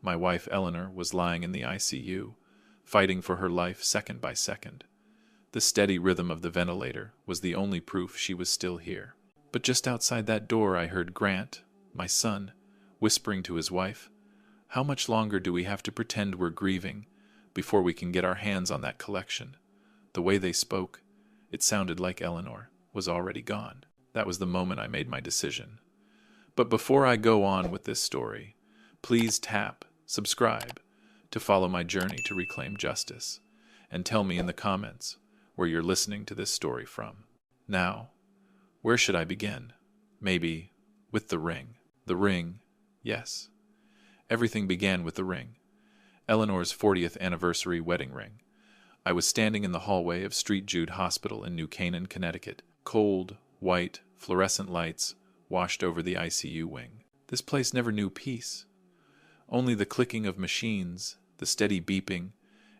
My wife Eleanor was lying in the ICU, fighting for her life second by second. The steady rhythm of the ventilator was the only proof she was still here. But just outside that door I heard Grant, my son, whispering to his wife, "How much longer do we have to pretend we're grieving before we can get our hands on that collection?" The way they spoke, it sounded like Eleanor was already gone. That was the moment I made my decision. But before I go on with this story, please tap subscribe to follow my journey to reclaim justice, and tell me in the comments where you're listening to this story from. Now, where should I begin? Maybe with the ring. The ring, yes. Everything began with the ring. Eleanor's 40th anniversary wedding ring. I was standing in the hallway of St. Jude Hospital in New Canaan, Connecticut. Cold, white, fluorescent lights washed over the ICU wing. This place never knew peace. Only the clicking of machines, the steady beeping,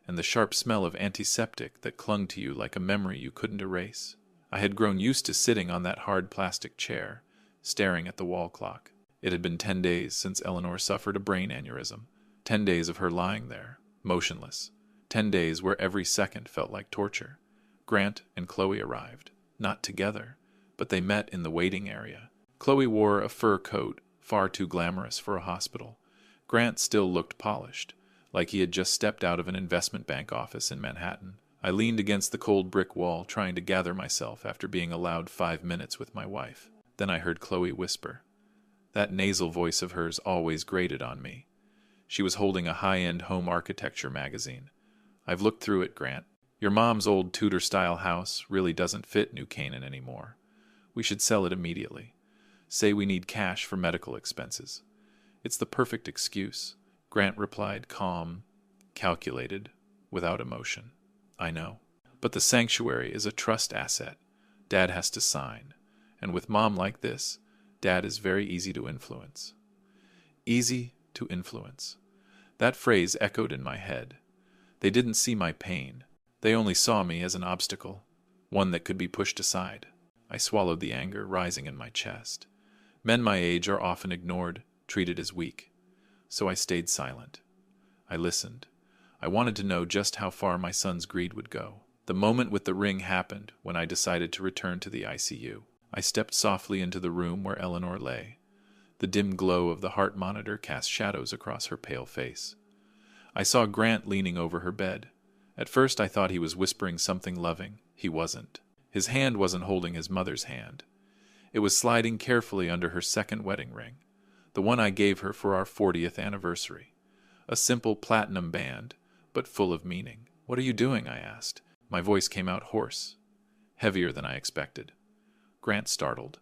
and the sharp smell of antiseptic that clung to you like a memory you couldn't erase. I had grown used to sitting on that hard plastic chair, staring at the wall clock. It had been 10 days since Eleanor suffered a brain aneurysm. 10 days of her lying there, motionless. 10 days where every second felt like torture. Grant and Chloe arrived, not together, but they met in the waiting area. Chloe wore a fur coat, far too glamorous for a hospital. Grant still looked polished, like he had just stepped out of an investment bank office in Manhattan. I leaned against the cold brick wall, trying to gather myself after being allowed 5 minutes with my wife. Then I heard Chloe whisper. That nasal voice of hers always grated on me. She was holding a high-end home architecture magazine. "I've looked through it, Grant. Your mom's old Tudor-style house really doesn't fit New Canaan anymore. We should sell it immediately. Say we need cash for medical expenses. It's the perfect excuse," Grant replied, calm, calculated, without emotion. "I know. But the sanctuary is a trust asset. Dad has to sign. And with Mom like this, Dad is very easy to influence." Easy to influence. That phrase echoed in my head. They didn't see my pain. They only saw me as an obstacle, one that could be pushed aside. I swallowed the anger rising in my chest. Men my age are often ignored, treated as weak. So I stayed silent. I listened. I wanted to know just how far my son's greed would go. The moment with the ring happened when I decided to return to the ICU. I stepped softly into the room where Eleanor lay. The dim glow of the heart monitor cast shadows across her pale face. I saw Grant leaning over her bed. At first I thought he was whispering something loving. He wasn't. His hand wasn't holding his mother's hand. It was sliding carefully under her second wedding ring, the one I gave her for our 40th anniversary. A simple platinum band, but full of meaning. "What are you doing?" I asked. My voice came out hoarse, heavier than I expected. Grant startled.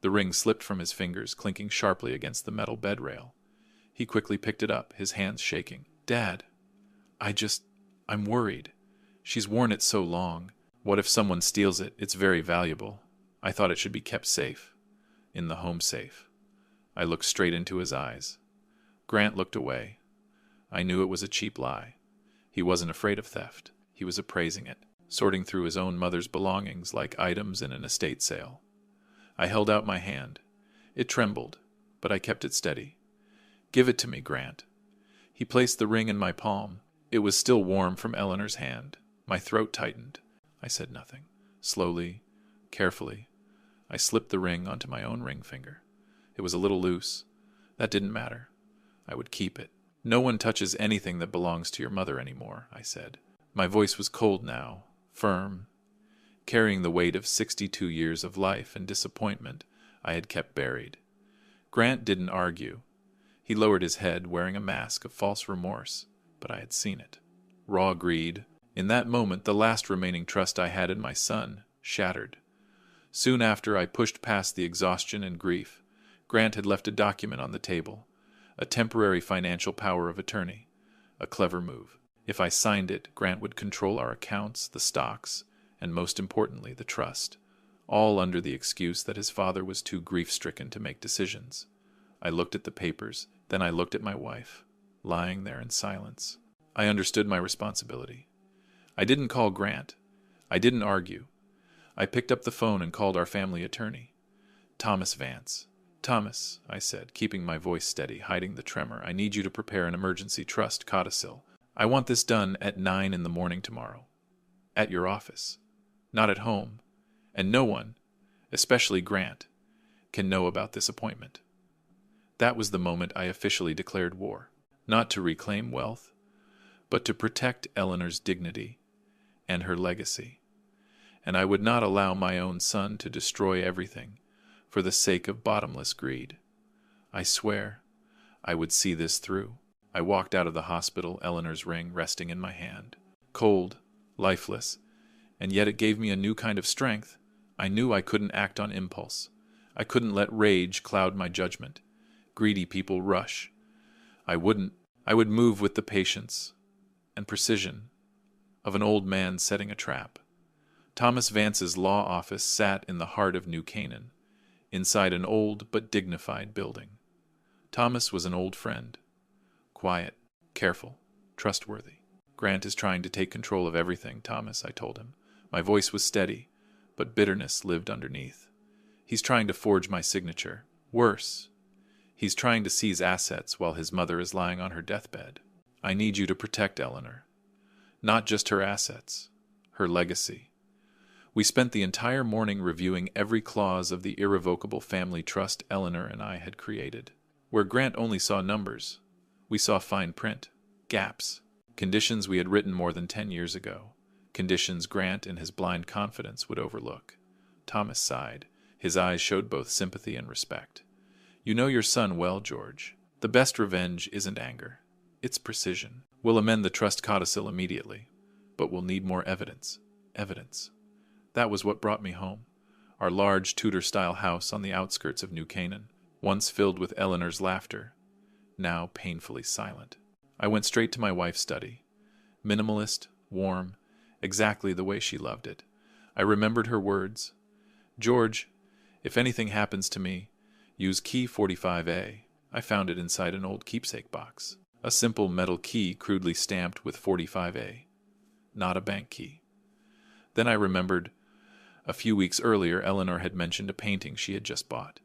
The ring slipped from his fingers, clinking sharply against the metal bed rail. He quickly picked it up, his hands shaking. "Dad, I'm worried. She's worn it so long. What if someone steals it? It's very valuable. I thought it should be kept safe. In the home safe." I looked straight into his eyes. Grant looked away. I knew it was a cheap lie. He wasn't afraid of theft. He was appraising it, sorting through his own mother's belongings like items in an estate sale. I held out my hand. It trembled, but I kept it steady. "Give it to me, Grant." He placed the ring in my palm. It was still warm from Eleanor's hand. My throat tightened. I said nothing. Slowly, carefully, I slipped the ring onto my own ring finger. It was a little loose. That didn't matter. I would keep it. "No one touches anything that belongs to your mother anymore," I said. My voice was cold now, firm, carrying the weight of 62 years of life and disappointment I had kept buried. Grant didn't argue. He lowered his head, wearing a mask of false remorse, but I had seen it. Raw greed. In that moment, the last remaining trust I had in my son shattered. Soon after I pushed past the exhaustion and grief, Grant had left a document on the table, a temporary financial power of attorney, a clever move. If I signed it, Grant would control our accounts, the stocks, and most importantly, the trust, all under the excuse that his father was too grief-stricken to make decisions. I looked at the papers, then I looked at my wife, lying there in silence. I understood my responsibility. I didn't call Grant. I didn't argue. I picked up the phone and called our family attorney, Thomas Vance. Thomas, I said, keeping my voice steady, hiding the tremor, I need you to prepare an emergency trust codicil. I want this done at 9 in the morning tomorrow. At your office. Not at home. And no one, especially Grant, can know about this appointment. That was the moment I officially declared war. Not to reclaim wealth, but to protect Eleanor's dignity and her legacy. And I would not allow my own son to destroy everything for the sake of bottomless greed. I swear I would see this through. I walked out of the hospital, Eleanor's ring resting in my hand. Cold, lifeless, and yet it gave me a new kind of strength. I knew I couldn't act on impulse. I couldn't let rage cloud my judgment. Greedy people rush. I wouldn't. I would move with the patience and precision of an old man setting a trap. Thomas Vance's law office sat in the heart of New Canaan, inside an old but dignified building. Thomas was an old friend. Quiet, careful, trustworthy. Grant is trying to take control of everything, Thomas, I told him. My voice was steady, but bitterness lived underneath. He's trying to forge my signature. Worse, he's trying to seize assets while his mother is lying on her deathbed. I need you to protect Eleanor. Not just her assets, her legacy. We spent the entire morning reviewing every clause of the irrevocable family trust Eleanor and I had created. Where Grant only saw numbers, we saw fine print, gaps, conditions we had written more than 10 years ago, conditions Grant in his blind confidence would overlook. Thomas sighed. His eyes showed both sympathy and respect. You know your son well, George. The best revenge isn't anger. It's precision. We'll amend the trust codicil immediately, but we'll need more evidence. Evidence. That was what brought me home. Our large Tudor-style house on the outskirts of New Canaan, once filled with Eleanor's laughter, now painfully silent. I went straight to my wife's study. Minimalist, warm, exactly the way she loved it. I remembered her words. George, if anything happens to me, use key 45A. I found it inside an old keepsake box. A simple metal key crudely stamped with 45A. Not a bank key. Then I remembered, a few weeks earlier, Eleanor had mentioned a painting she had just bought.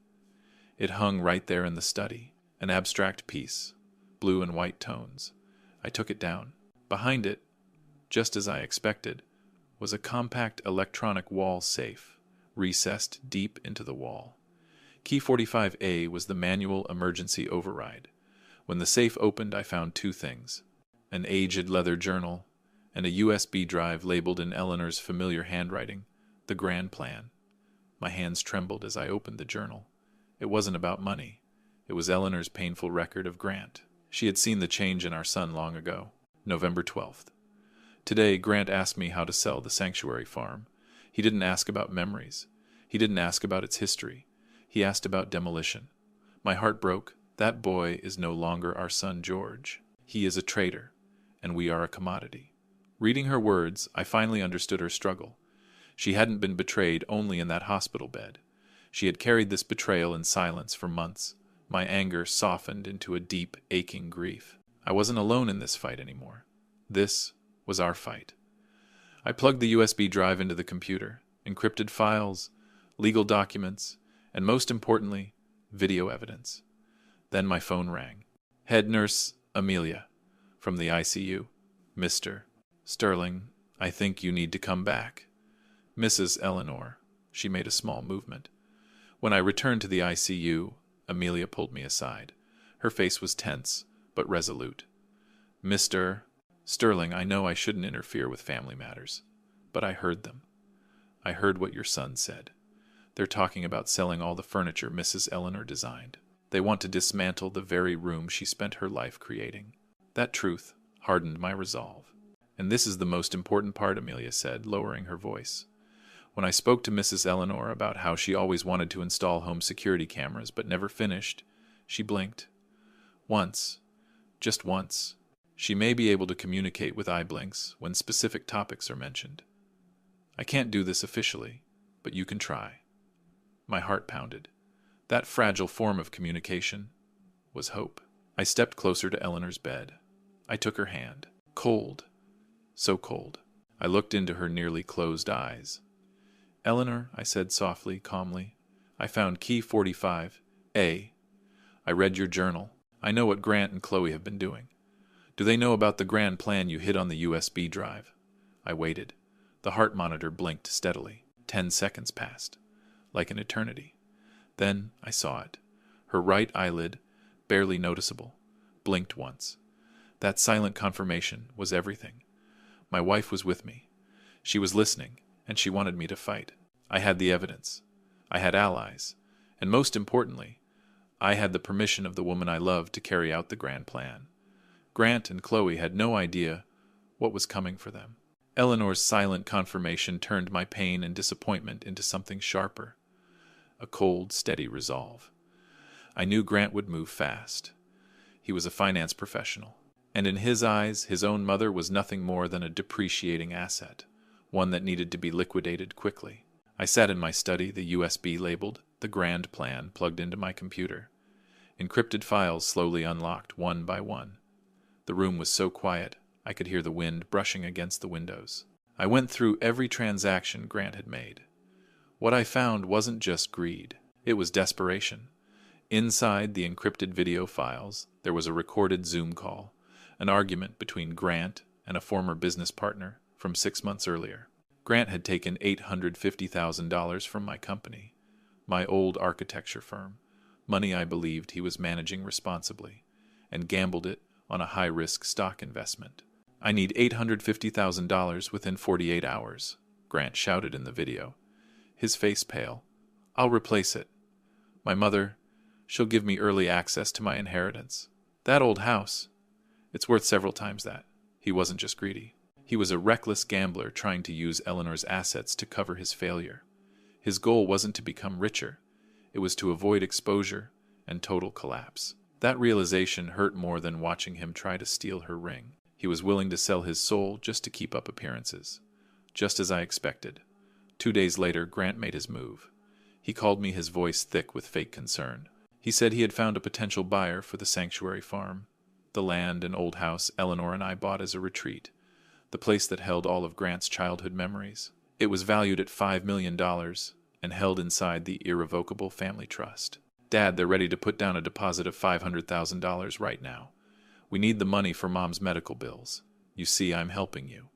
It hung right there in the study, an abstract piece, blue and white tones. I took it down. Behind it, just as I expected, was a compact electronic wall safe, recessed deep into the wall. Key 45A was the manual emergency override. When the safe opened, I found two things: an aged leather journal and a USB drive labeled in Eleanor's familiar handwriting, the grand plan. My hands trembled as I opened the journal. It wasn't about money. It was Eleanor's painful record of Grant. She had seen the change in our son long ago. November 12th. Today, Grant asked me how to sell the sanctuary farm. He didn't ask about memories. He didn't ask about its history. He asked about demolition. My heart broke. That boy is no longer our son George. He is a traitor, and we are a commodity. Reading her words, I finally understood her struggle. She hadn't been betrayed only in that hospital bed. She had carried this betrayal in silence for months. My anger softened into a deep, aching grief. I wasn't alone in this fight anymore. This was our fight. I plugged the USB drive into the computer, encrypted files, legal documents, and most importantly, video evidence. Then my phone rang. Head nurse Amelia, from the ICU. Mr. Sterling, I think you need to come back. Mrs. Eleanor. She made a small movement. When I returned to the ICU, Amelia pulled me aside. Her face was tense, but resolute. Mr. Sterling, I know I shouldn't interfere with family matters, but I heard them. I heard what your son said. They're talking about selling all the furniture Mrs. Eleanor designed. They want to dismantle the very room she spent her life creating. That truth hardened my resolve. And this is the most important part, Amelia said, lowering her voice. When I spoke to Mrs. Eleanor about how she always wanted to install home security cameras but never finished, she blinked. Once, just once, she may be able to communicate with eye blinks when specific topics are mentioned. I can't do this officially, but you can try. My heart pounded. That fragile form of communication was hope. I stepped closer to Eleanor's bed. I took her hand. Cold. So cold. I looked into her nearly closed eyes. Eleanor, I said softly, calmly, I found key 45 A. I read your journal. I know what Grant and Chloe have been doing. Do they know about the grand plan you hid on the USB drive? I waited. The heart monitor blinked steadily. 10 seconds passed, like an eternity. Then I saw it. Her right eyelid, barely noticeable, blinked once. That silent confirmation was everything. My wife was with me. She was listening, and she wanted me to fight. I had the evidence. I had allies. And most importantly, I had the permission of the woman I loved to carry out the grand plan. Grant and Chloe had no idea what was coming for them. Eleanor's silent confirmation turned my pain and disappointment into something sharper. A cold, steady resolve. I knew Grant would move fast. He was a finance professional, and in his eyes, his own mother was nothing more than a depreciating asset, one that needed to be liquidated quickly. I sat in my study, the USB labeled, the grand plan plugged into my computer. Encrypted files slowly unlocked one by one. The room was so quiet, I could hear the wind brushing against the windows. I went through every transaction Grant had made. What I found wasn't just greed. It was desperation. Inside the encrypted video files, there was a recorded Zoom call, an argument between Grant and a former business partner from 6 months earlier. Grant had taken $850,000 from my company, my old architecture firm, money I believed he was managing responsibly, and gambled it on a high-risk stock investment. I need $850,000 within 48 hours, Grant shouted in the video, his face pale. I'll replace it. My mother, she'll give me early access to my inheritance. That old house, it's worth several times that. He wasn't just greedy. He was a reckless gambler trying to use Eleanor's assets to cover his failure. His goal wasn't to become richer. It was to avoid exposure and total collapse. That realization hurt more than watching him try to steal her ring. He was willing to sell his soul just to keep up appearances. Just as I expected. 2 days later, Grant made his move. He called me, his voice thick with fake concern. He said he had found a potential buyer for the sanctuary farm, the land and old house Eleanor and I bought as a retreat, the place that held all of Grant's childhood memories. It was valued at $5 million and held inside the irrevocable family trust. Dad, they're ready to put down a deposit of $500,000 right now. We need the money for Mom's medical bills. You see, I'm helping you.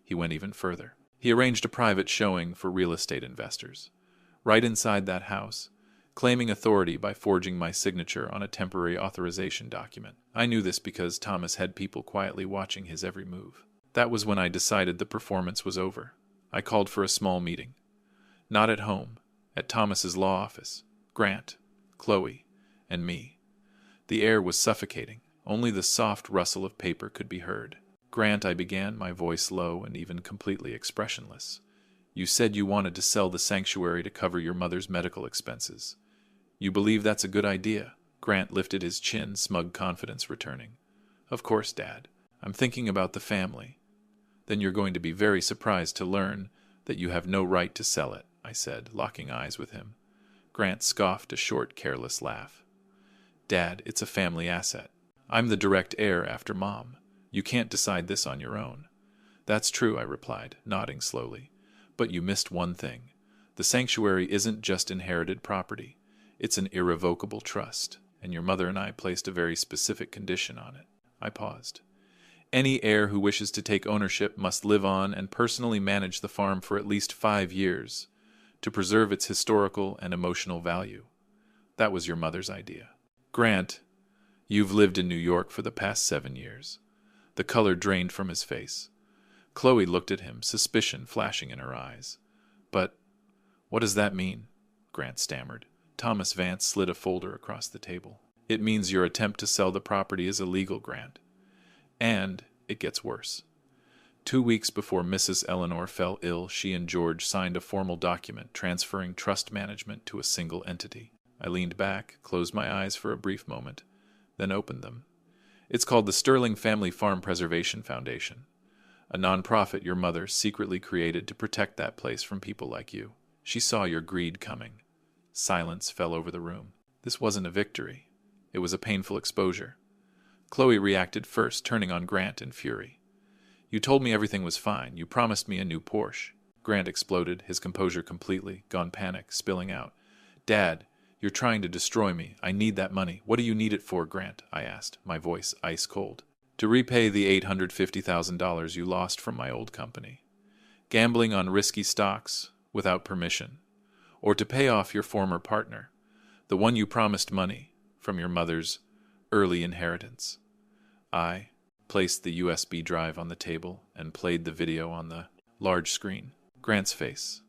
He went even further. He arranged a private showing for real estate investors. Right inside that house, claiming authority by forging my signature on a temporary authorization document. I knew this because Thomas had people quietly watching his every move. That was when I decided the performance was over. I called for a small meeting. Not at home, at Thomas's law office. Grant, Chloe, and me. The air was suffocating. Only the soft rustle of paper could be heard. Grant, I began, my voice low and even completely expressionless. You said you wanted to sell the sanctuary to cover your mother's medical expenses. You believe that's a good idea? Grant lifted his chin, smug confidence returning. Of course, Dad. I'm thinking about the family. Then you're going to be very surprised to learn that you have no right to sell it, I said, locking eyes with him. Grant scoffed a short, careless laugh. Dad, it's a family asset. I'm the direct heir after Mom. You can't decide this on your own. That's true, I replied, nodding slowly. But you missed one thing. The sanctuary isn't just inherited property. It's an irrevocable trust, and your mother and I placed a very specific condition on it. I paused. Any heir who wishes to take ownership must live on and personally manage the farm for at least 5 years to preserve its historical and emotional value. That was your mother's idea. Grant, you've lived in New York for the past 7 years. The color drained from his face. Chloe looked at him, suspicion flashing in her eyes. But what does that mean? Grant stammered. Thomas Vance slid a folder across the table. It means your attempt to sell the property is illegal, Grant. And it gets worse. 2 weeks before Mrs. Eleanor fell ill, she and George signed a formal document transferring trust management to a single entity. I leaned back, closed my eyes for a brief moment, then opened them. It's called the Sterling Family Farm Preservation Foundation, a nonprofit your mother secretly created to protect that place from people like you. She saw your greed coming. Silence fell over the room. This wasn't a victory. It was a painful exposure. Chloe reacted first, turning on Grant in fury. You told me everything was fine. You promised me a new Porsche. Grant exploded, his composure completely gone panic, spilling out. Dad, You're trying to destroy me. I need that money. What do you need it for, Grant? I asked, my voice ice cold. To repay the $850,000 you lost from my old company. Gambling on risky stocks without permission. Or to pay off your former partner, the one you promised money from your mother's early inheritance. I placed the USB drive on the table and played the video on the large screen. Grant's face.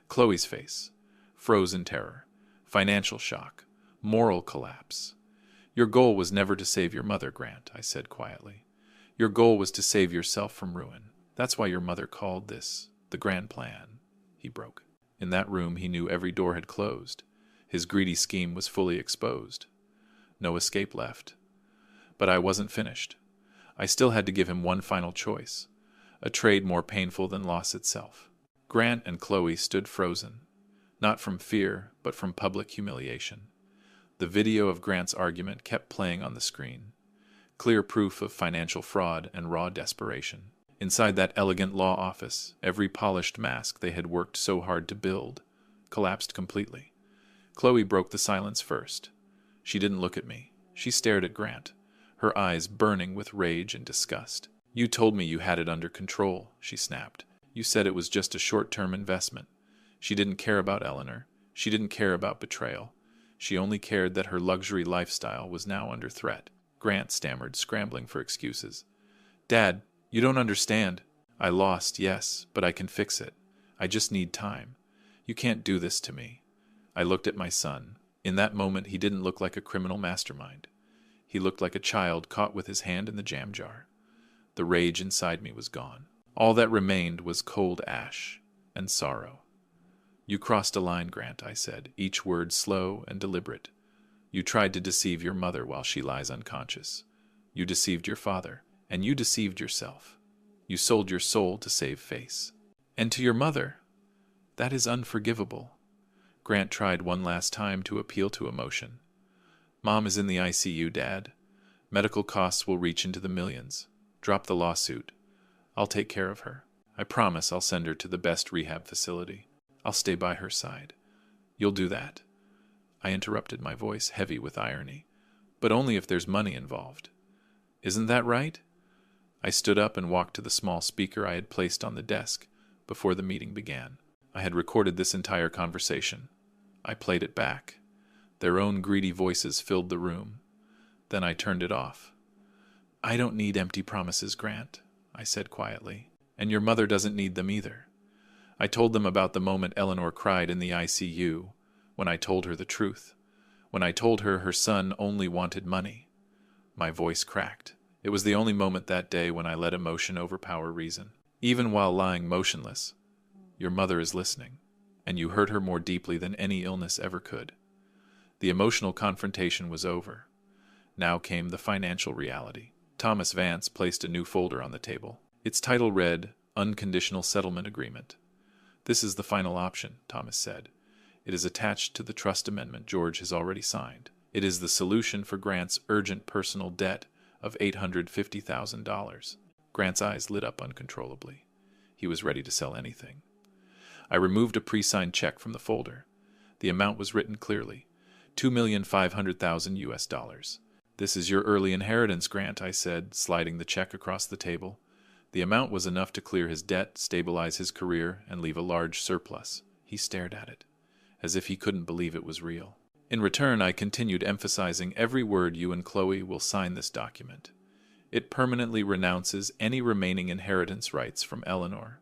Chloe's face. Frozen terror. Financial shock. Moral collapse. Your goal was never to save your mother, Grant, I said quietly. Your goal was to save yourself from ruin. That's why your mother called this the grand plan. He broke. In that room he knew every door had closed. His greedy scheme was fully exposed. No escape left. But I wasn't finished. I still had to give him one final choice, a trade more painful than loss itself. Grant and Chloe stood frozen, not from fear, but from public humiliation. The video of Grant's argument kept playing on the screen, clear proof of financial fraud and raw desperation. Inside that elegant law office, every polished mask they had worked so hard to build collapsed completely. Chloe broke the silence first. She didn't look at me. She stared at Grant, her eyes burning with rage and disgust. You told me you had it under control, she snapped. You said it was just a short-term investment. She didn't care about Eleanor. She didn't care about betrayal. She only cared that her luxury lifestyle was now under threat. Grant stammered, scrambling for excuses. Dad, you don't understand. I lost, yes, but I can fix it. I just need time. You can't do this to me. I looked at my son. In that moment, he didn't look like a criminal mastermind. He looked like a child caught with his hand in the jam jar. The rage inside me was gone. All that remained was cold ash and sorrow. You crossed a line, Grant, I said, each word slow and deliberate. You tried to deceive your mother while she lies unconscious. You deceived your father, and you deceived yourself. You sold your soul to save face. And to your mother, that is unforgivable. Grant tried one last time to appeal to emotion. Mom is in the ICU, Dad. Medical costs will reach into the millions. Drop the lawsuit. I'll take care of her. I promise I'll send her to the best rehab facility. I'll stay by her side. You'll do that. I interrupted, my voice heavy with irony. But only if there's money involved. Isn't that right? I stood up and walked to the small speaker I had placed on the desk before the meeting began. I had recorded this entire conversation. I played it back. Their own greedy voices filled the room. Then I turned it off. I don't need empty promises, Grant, I said quietly. And your mother doesn't need them either. I told them about the moment Eleanor cried in the ICU, when I told her the truth, when I told her her son only wanted money. My voice cracked. It was the only moment that day when I let emotion overpower reason. Even while lying motionless, your mother is listening, and you hurt her more deeply than any illness ever could. The emotional confrontation was over. Now came the financial reality. Thomas Vance placed a new folder on the table. Its title read, Unconditional Settlement Agreement. This is the final option, Thomas said. It is attached to the trust amendment George has already signed. It is the solution for Grant's urgent personal debt of $850,000. Grant's eyes lit up uncontrollably. He was ready to sell anything. I removed a pre-signed check from the folder. The amount was written clearly, $2,500,000 US. This is your early inheritance, Grant, I said, sliding the check across the table. The amount was enough to clear his debt, stabilize his career, and leave a large surplus. He stared at it, as if he couldn't believe it was real. In return, I continued emphasizing every word. You and Chloe will sign this document. It permanently renounces any remaining inheritance rights from Eleanor,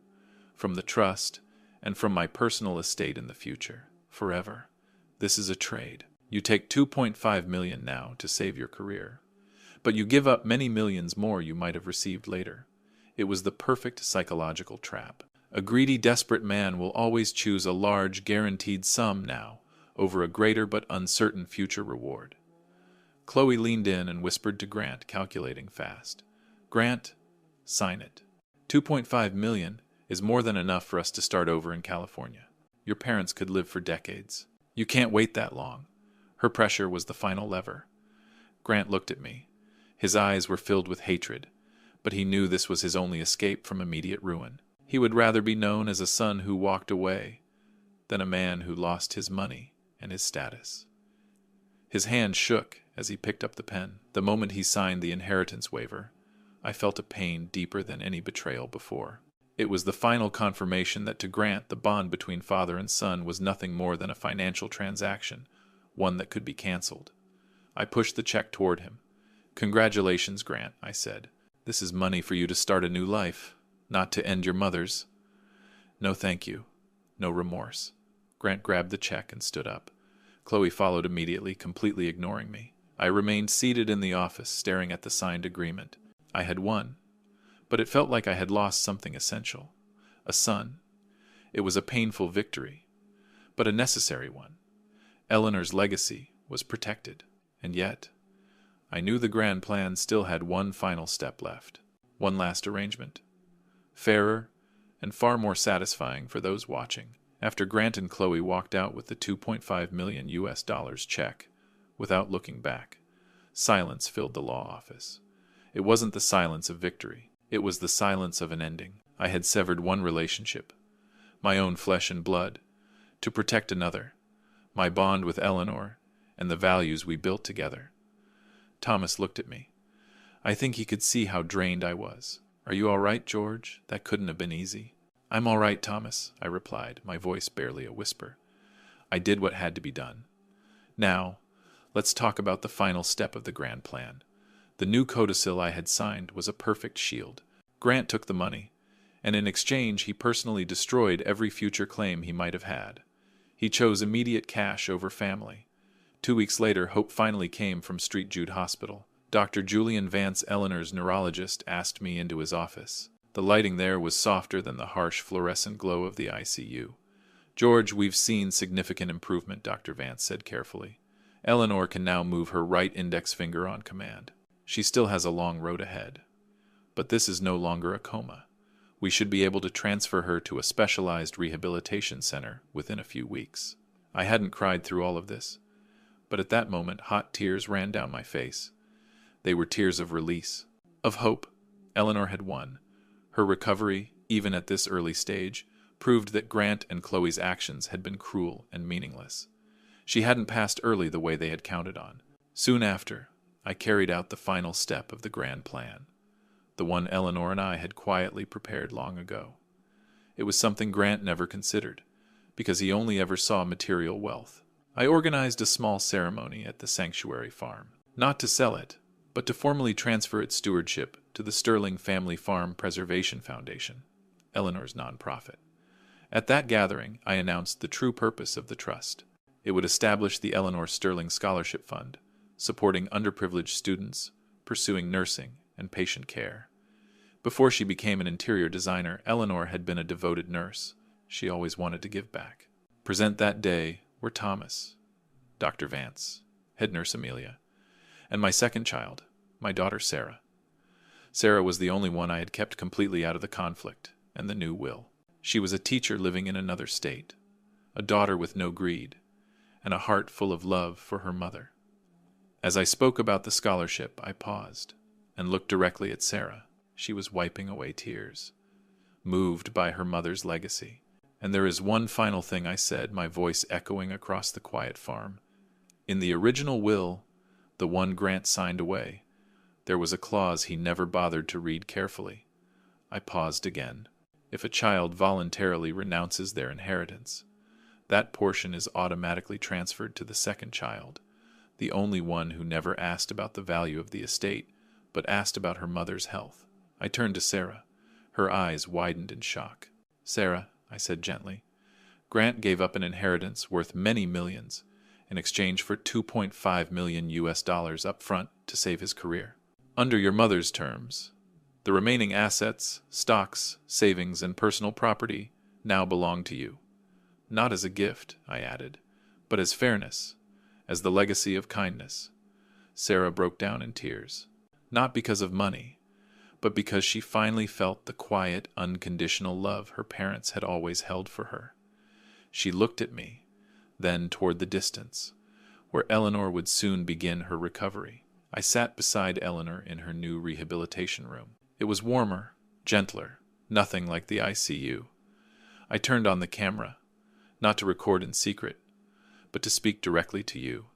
from the trust, and from my personal estate in the future, forever. This is a trade. You take $2.5 million now to save your career, but you give up many millions more you might have received later. It was the perfect psychological trap. A greedy, desperate man will always choose a large, guaranteed sum now over a greater but uncertain future reward. Chloe leaned in and whispered to Grant, calculating fast. Grant, sign it. $2.5 million is more than enough for us to start over in California. Your parents could live for decades. You can't wait that long. Her pressure was the final lever. Grant looked at me. His eyes were filled with hatred, but he knew this was his only escape from immediate ruin. He would rather be known as a son who walked away than a man who lost his money and his status. His hand shook as he picked up the pen. The moment he signed the inheritance waiver, I felt a pain deeper than any betrayal before. It was the final confirmation that to Grant, the bond between father and son was nothing more than a financial transaction, one that could be canceled. I pushed the check toward him. "Congratulations, Grant," I said. "This is money for you to start a new life, not to end your mother's." "No thank you. No remorse." Grant grabbed the check and stood up. Chloe followed immediately, completely ignoring me. I remained seated in the office, staring at the signed agreement. I had won, but it felt like I had lost something essential. A son. It was a painful victory, but a necessary one. Eleanor's legacy was protected, and yet I knew the grand plan still had one final step left, one last arrangement. Fairer and far more satisfying for those watching. After Grant and Chloe walked out with the $2.5 million check, without looking back, silence filled the law office. It wasn't the silence of victory. It was the silence of an ending. I had severed one relationship, my own flesh and blood, to protect another, my bond with Eleanor and the values we built together. Thomas looked at me. I think he could see how drained I was. "Are you all right, George? That couldn't have been easy." "I'm all right, Thomas," I replied, my voice barely a whisper. I did what had to be done. Now, let's talk about the final step of the grand plan. The new codicil I had signed was a perfect shield. Grant took the money, and in exchange he personally destroyed every future claim he might have had. He chose immediate cash over family. 2 weeks later, hope finally came from St. Jude Hospital. Dr. Julian Vance, Eleanor's neurologist, asked me into his office. The lighting there was softer than the harsh fluorescent glow of the ICU. "George, we've seen significant improvement," Dr. Vance said carefully. "Eleanor can now move her right index finger on command. She still has a long road ahead. But this is no longer a coma. We should be able to transfer her to a specialized rehabilitation center within a few weeks." I hadn't cried through all of this, but at that moment hot tears ran down my face. They were tears of release, of hope. Eleanor had won. Her recovery, even at this early stage, proved that Grant and Chloe's actions had been cruel and meaningless. She hadn't passed early the way they had counted on. Soon after, I carried out the final step of the grand plan, the one Eleanor and I had quietly prepared long ago. It was something Grant never considered, because he only ever saw material wealth. I organized a small ceremony at the sanctuary farm, not to sell it, but to formally transfer its stewardship to the Sterling Family Farm Preservation Foundation, Eleanor's nonprofit. At that gathering, I announced the true purpose of the trust. It would establish the Eleanor Sterling Scholarship Fund, supporting underprivileged students, pursuing nursing and patient care. Before she became an interior designer, Eleanor had been a devoted nurse. She always wanted to give back. Present that day were Thomas, Dr. Vance, head nurse Amelia, and my second child, my daughter Sarah. Sarah was the only one I had kept completely out of the conflict and the new will. She was a teacher living in another state, a daughter with no greed, and a heart full of love for her mother. As I spoke about the scholarship, I paused and looked directly at Sarah. She was wiping away tears, moved by her mother's legacy. "And there is one final thing," I said, my voice echoing across the quiet farm. "In the original will, the one Grant signed away, there was a clause he never bothered to read carefully." I paused again. "If a child voluntarily renounces their inheritance, that portion is automatically transferred to the second child, the only one who never asked about the value of the estate, but asked about her mother's health." I turned to Sarah. Her eyes widened in shock. "Sarah," I said gently, "Grant gave up an inheritance worth many millions in exchange for $2.5 million up front to save his career. Under your mother's terms, the remaining assets, stocks, savings, and personal property now belong to you. Not as a gift," I added, "but as fairness, as the legacy of kindness." Sarah broke down in tears, not because of money, but because she finally felt the quiet, unconditional love her parents had always held for her. She looked at me, then toward the distance, where Eleanor would soon begin her recovery. I sat beside Eleanor in her new rehabilitation room. It was warmer, gentler, nothing like the ICU. I turned on the camera, not to record in secret, but to speak directly to you,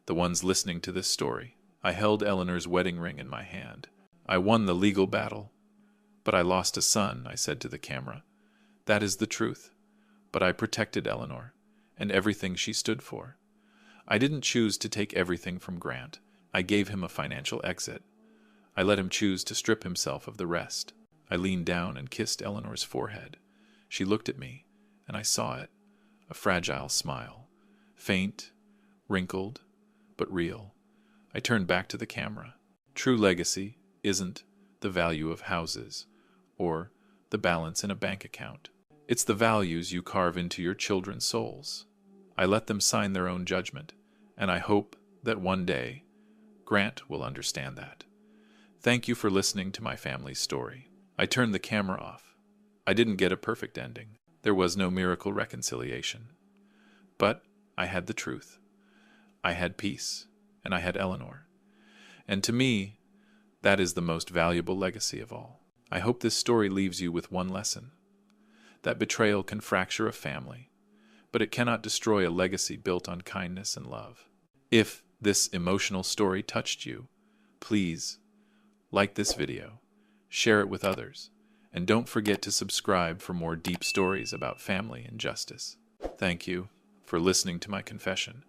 the ones listening to this story. I held Eleanor's wedding ring in my hand. I won the legal battle, but I lost a son, I said to the camera. That is the truth. But I protected Eleanor and everything she stood for. I didn't choose to take everything from Grant. I gave him a financial exit. I let him choose to strip himself of the rest. I leaned down and kissed Eleanor's forehead. She looked at me, and I saw it, a fragile smile, faint, wrinkled, but real. I turned back to the camera. True legacy isn't the value of houses or the balance in a bank account. It's the values you carve into your children's souls. I let them sign their own judgment, and I hope that one day Grant will understand that. Thank you for listening to my family's story. I turned the camera off. I didn't get a perfect ending. There was no miracle reconciliation. But I had the truth. I had peace, and I had Eleanor. And to me, that is the most valuable legacy of all. I hope this story leaves you with one lesson: that betrayal can fracture a family, but it cannot destroy a legacy built on kindness and love. If this emotional story touched you, please like this video, share it with others, and don't forget to subscribe for more deep stories about family and justice. Thank you for listening to my confession.